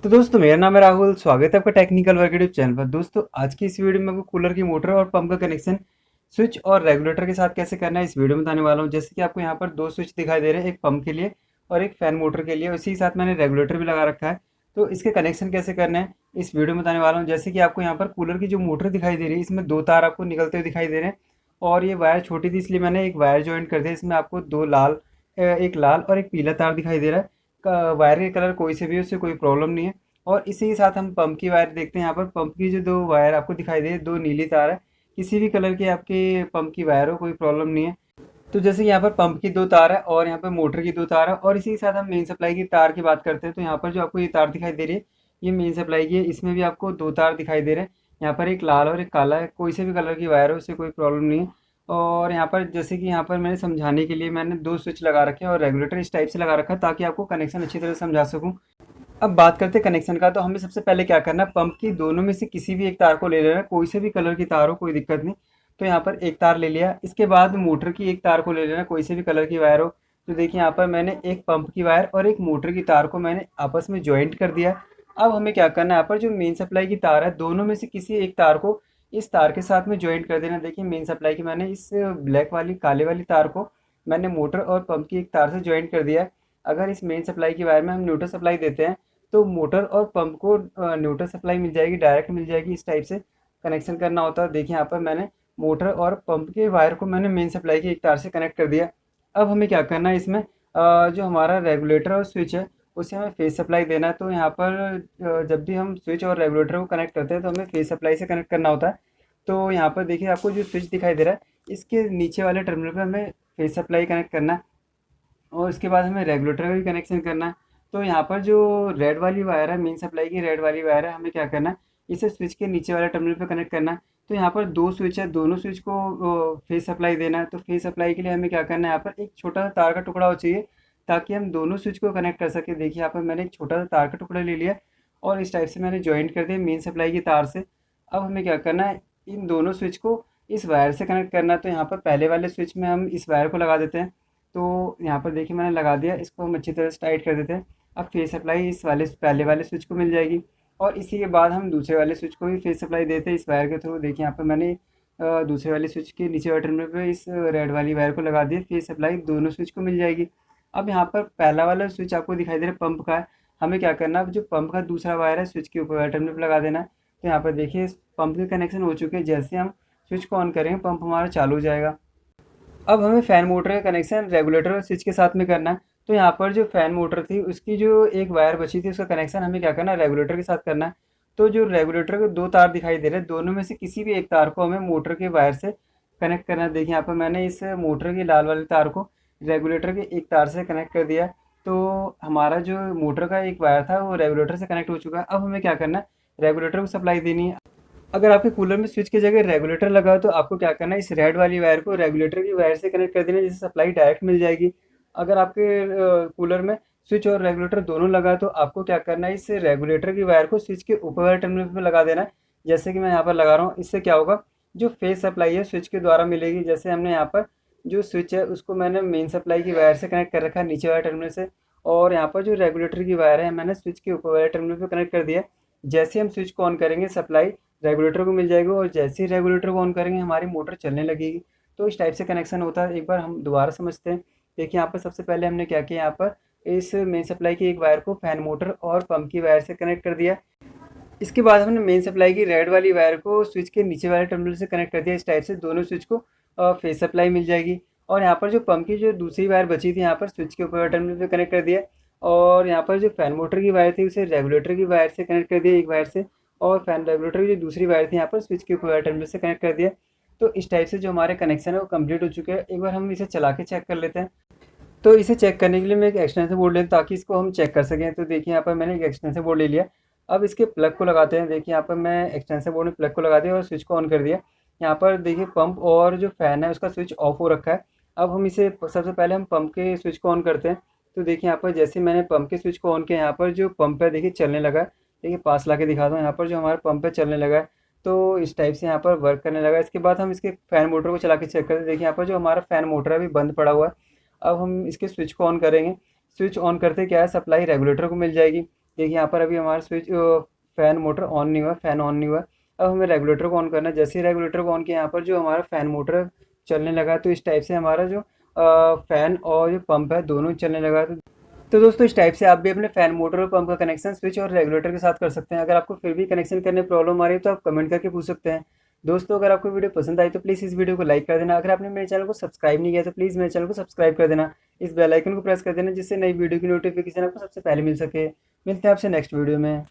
तो दोस्तों मेरा नाम है राहुल। स्वागत है आपका टेक्निकल वर्क यूट्यूब चैनल पर। दोस्तों आज की इस वीडियो में आपको कूलर की मोटर और पंप का कनेक्शन स्विच और रेगुलेटर के साथ कैसे करना है इस वीडियो में बताने वाला हूं। जैसे कि आपको यहाँ पर दो स्विच दिखाई दे रहे हैं, एक पंप के लिए और एक फैन मोटर के लिए। उसी के साथ मैंने रेगुलेटर भी लगा रखा है। तो इसके कनेक्शन कैसे करना है इस वीडियो में बताने वाला हूँ। जैसे कि आपको यहाँ पर कूलर की जो मोटर दिखाई दे रही है, इसमें दो तार आपको निकलते हुए दिखाई दे रहे हैं और ये वायर छोटी थी इसलिए मैंने एक वायर ज्वाइंट कर दिया। इसमें आपको दो लाल एक लाल और एक पीला तार दिखाई दे रहा है। वायर के कलर कोई से भी हो, उससे कोई प्रॉब्लम नहीं है। और इसी के साथ हम पंप की वायर देखते हैं। यहाँ पर पंप की जो दो वायर आपको दिखाई दे, दो नीली तार है। किसी भी कलर की आपके पंप की वायर हो, कोई प्रॉब्लम नहीं है। तो जैसे कि यहाँ पर पंप की दो तार है और यहाँ पर मोटर की दो तार है। और इसी के साथ हम मेन सप्लाई की तार की बात करते हैं। तो यहाँ पर जो आपको ये तार दिखाई दे रही है, ये मेन सप्लाई की है। इसमें भी आपको दो तार दिखाई दे रहे हैं। यहाँ पर एक लाल और एक काला है। कोई से भी कलर की वायर हो, उससे कोई प्रॉब्लम नहीं है। और यहाँ पर जैसे कि यहाँ पर मैंने समझाने के लिए मैंने दो स्विच लगा रखे हैं और रेगुलेटर इस टाइप से लगा रखा है ताकि आपको कनेक्शन अच्छी तरह से समझा सकूँ। अब बात करते हैं कनेक्शन का। तो हमें सबसे पहले क्या करना है, पंप की दोनों में से किसी भी एक तार को ले लेना है। कोई से भी कलर की तार हो, कोई दिक्कत नहीं। तो यहाँ पर एक तार ले लिया। इसके बाद मोटर की एक तार को ले लेना, कोई से भी कलर की वायर हो। तो देखिए यहाँ पर मैंने एक पंप की वायर और एक मोटर की तार को मैंने आपस में ज्वाइंट कर दिया। अब हमें क्या करना है, यहाँ पर जो मेन सप्लाई की तार है, दोनों में से किसी एक तार को इस तार के साथ में ज्वाइंट कर देना। देखिए मेन सप्लाई की मैंने इस ब्लैक वाली काले वाली तार को मैंने मोटर और पंप की एक तार से ज्वाइंट कर दिया है। अगर इस मेन सप्लाई की वायर में हम न्यूट्रल सप्लाई देते हैं तो मोटर और पंप को न्यूट्रल सप्लाई मिल जाएगी, डायरेक्ट मिल जाएगी। इस टाइप से कनेक्शन करना होता है। देखिए यहाँ पर मैंने मोटर और पंप के वायर को मैंने मेन सप्लाई की एक तार से कनेक्ट कर दिया। अब हमें क्या करना है, इसमें जो हमारा रेगुलेटर और स्विच है उसे हमें फेज सप्लाई देना है। तो यहाँ पर जब भी हम स्विच और रेगुलेटर को कनेक्ट करते हैं तो हमें फेज सप्लाई से कनेक्ट करना होता है। तो यहाँ पर देखिए आपको जो स्विच दिखाई दे रहा है, इसके नीचे वाले टर्मिनल पर हमें फेज सप्लाई कनेक्ट करना है और उसके बाद हमें रेगुलेटर का भी कनेक्शन करना है। तो यहाँ पर जो रेड वाली वायर है, मेन सप्लाई की रेड वाली वायर है, हमें क्या करना है, इसे स्विच के नीचे वाले टर्मिनल पे कनेक्ट करना है। तो यहाँ पर दो स्विच है, दोनों स्विच को फेज सप्लाई देना है। तो फेज सप्लाई के लिए हमें क्या करना है, यहाँ पर एक छोटा सा तार का टुकड़ा हो चाहिए ताकि हम दोनों स्विच को कनेक्ट कर सकें। देखिए यहाँ पर मैंने एक छोटा सा तार का टुकड़ा ले लिया और इस टाइप से मैंने ज्वाइंट कर दिया मेन सप्लाई की तार से। अब हमें क्या करना है, इन दोनों स्विच को इस वायर से कनेक्ट करना है। तो यहाँ पर पहले वाले स्विच में हम इस वायर को लगा देते हैं। तो यहाँ पर देखिए मैंने लगा दिया, इसको हम अच्छी तरह से टाइट कर देते हैं। अब फेस सप्लाई इस वाले पहले वाले स्विच को मिल जाएगी और इसी के बाद हम दूसरे वाले स्विच को भी फेस सप्लाई देते हैं इस वायर के थ्रू। देखिए यहाँ पर मैंने दूसरे वाले स्विच के नीचे वाले टर्मिनल पे इस रेड वाली वायर को लगा दिया। फेस सप्लाई दोनों स्विच को मिल जाएगी। अब यहाँ पर पहला वाला स्विच आपको दिखाई दे रहा है पंप का है। हमें क्या करना है, जो पंप का दूसरा वायर है स्विच के ऊपर वाले टर्मिनल पर लगा देना है। तो यहाँ पर देखिए पंप के कनेक्शन हो चुके हैं। जैसे हम स्विच को ऑन करेंगे पंप हमारा चालू हो जाएगा। अब हमें फ़ैन मोटर का कनेक्शन रेगुलेटर और स्विच के साथ में करना है। तो यहाँ पर जो फ़ैन मोटर थी उसकी जो एक वायर बची थी उसका कनेक्शन हमें क्या करना है, रेगुलेटर के साथ करना है। तो जो रेगुलेटर के दो तार दिखाई दे रहे हैं, दोनों में से किसी भी एक तार को हमें मोटर के वायर से कनेक्ट करना है। देखिए यहाँ पर मैंने इस मोटर की लाल वाली तार को रेगुलेटर के एक तार से कनेक्ट कर दिया। तो हमारा जो मोटर का एक वायर था वो रेगुलेटर से कनेक्ट हो चुका है। अब हमें क्या करना है, रेगुलेटर को सप्लाई देनी है। अगर आपके कूलर में स्विच की जगह रेगुलेटर लगा हो तो आपको क्या करना है, इस रेड वाली वायर को रेगुलेटर की वायर से कनेक्ट कर देना, जिससे सप्लाई डायरेक्ट मिल जाएगी। अगर आपके कूलर में स्विच और रेगुलेटर दोनों लगा है तो आपको क्या करना है, इस रेगुलेटर की वायर को स्विच के ऊपर वाले टर्मिनल पर लगा देना है। जैसे कि मैं यहाँ पर लगा रहा हूँ। इससे क्या होगा, जो फेज सप्लाई है स्विच के द्वारा मिलेगी। जैसे हमने यहाँ पर जो स्विच है उसको मैंने मेन सप्लाई की वायर से कनेक्ट कर रखा है नीचे वाले टर्मिनल से, और यहाँ पर जो रेगुलेटर की वायर है मैंने स्विच के ऊपर वाले टर्मिनल पर कनेक्ट कर दिया है। जैसे हम स्विच को ऑन करेंगे सप्लाई रेगुलेटर को मिल जाएगी और जैसे ही रेगुलेटर को ऑन करेंगे हमारी मोटर चलने लगेगी। तो इस टाइप से कनेक्शन होता है। एक बार हम दोबारा समझते हैं। देखिए यहाँ पर सबसे पहले हमने क्या किया, यहाँ पर इस मेन सप्लाई की एक वायर को फैन मोटर और पंप की वायर से कनेक्ट कर दिया। इसके बाद हमने मेन सप्लाई की रेड वाली वायर को स्विच के नीचे वाले टर्मिनल से कनेक्ट कर दिया। इस टाइप से दोनों स्विच को फेस सप्लाई मिल जाएगी। और यहाँ पर जो पंप की जो दूसरी वायर बची थी यहाँ पर स्विच के ऊपर वाले टर्मिनल पे कनेक्ट कर दिया। और यहाँ पर जो फैन मोटर की वायर थी उसे रेगुलेटर की वायर से कनेक्ट कर दिया एक वायर से, और फैन रेगुलेटर की जो दूसरी वायर थी यहाँ पर स्विच के ऊपर वाले टर्मिनल से कनेक्ट कर दिया। तो इस टाइप से जो हमारे कनेक्शन है वो कंप्लीट हो चुके हैं। एक बार हम इसे चला के चेक कर लेते हैं। तो इसे चेक करने के लिए मैं एक एक्सटेंशन बोर्ड लेता हूँ ताकि इसको हम चेक कर सकें। तो देखिए यहाँ पर मैंने एक एक्सटेंशन बोर्ड ले लिया। अब इसके प्लग को लगाते हैं। देखिए यहाँ पर मैं एक्सटेंशन बोर्ड में प्लग को लगा दिया और स्विच को ऑन कर दिया। यहाँ पर देखिए पंप और जो फ़ैन है उसका स्विच ऑफ हो रखा है। अब हम इसे सबसे पहले हम पंप के स्विच को ऑन करते हैं। तो देखिए यहाँ पर जैसे मैंने पंप के स्विच को ऑन किया, यहाँ पर जो पंप है देखिए चलने लगा है। देखिए पास ला के दिखाता हूँ, यहाँ पर जो हमारा पंप है चलने लगा है। तो इस टाइप से यहाँ पर वर्क करने लगा। इसके बाद हम इसके फ़ैन मोटर को चला के चेक करते हैं। देखिए यहाँ पर जो हमारा फ़ैन मोटर है अभी बंद पड़ा हुआ है। अब हम इसके स्विच को ऑन करेंगे। स्विच ऑन करते क्या है, सप्लाई रेगुलेटर को मिल जाएगी। देखिए यहाँ पर अभी हमारा स्विच फ़ैन मोटर ऑन नहीं हुआ, फ़ैन ऑन नहीं हुआ। अब हमें रेगुलेटर को ऑन करना है। जैसे ही रेगुलेटर को ऑन किया, यहाँ पर जो हमारा फ़ैन मोटर चलने लगा, तो इस टाइप से हमारा जो फ़ैन और जो पंप है दोनों ही चलने लगा। तो दोस्तों इस टाइप से आप भी अपने फ़ैन मोटर और पंप का कनेक्शन स्विच और रेगुलेटर के साथ कर सकते हैं। अगर आपको फिर भी कनेक्शन करने में प्रॉब्लम आ रही है तो आप कमेंट करके पूछ सकते हैं। दोस्तों अगर आपको वीडियो पसंद आई तो प्लीज़ इस वीडियो को लाइक कर देना। अगर आपने मेरे चैनल को सब्सक्राइब नहीं किया तो प्लीज़ मेरे चैनल को सब्सक्राइब कर देना। इस बेल आइकन को प्रेस कर देना जिससे नई वीडियो की नोटिफिकेशन आपको सबसे पहले मिल सके। मिलते हैं आपसे नेक्स्ट वीडियो में।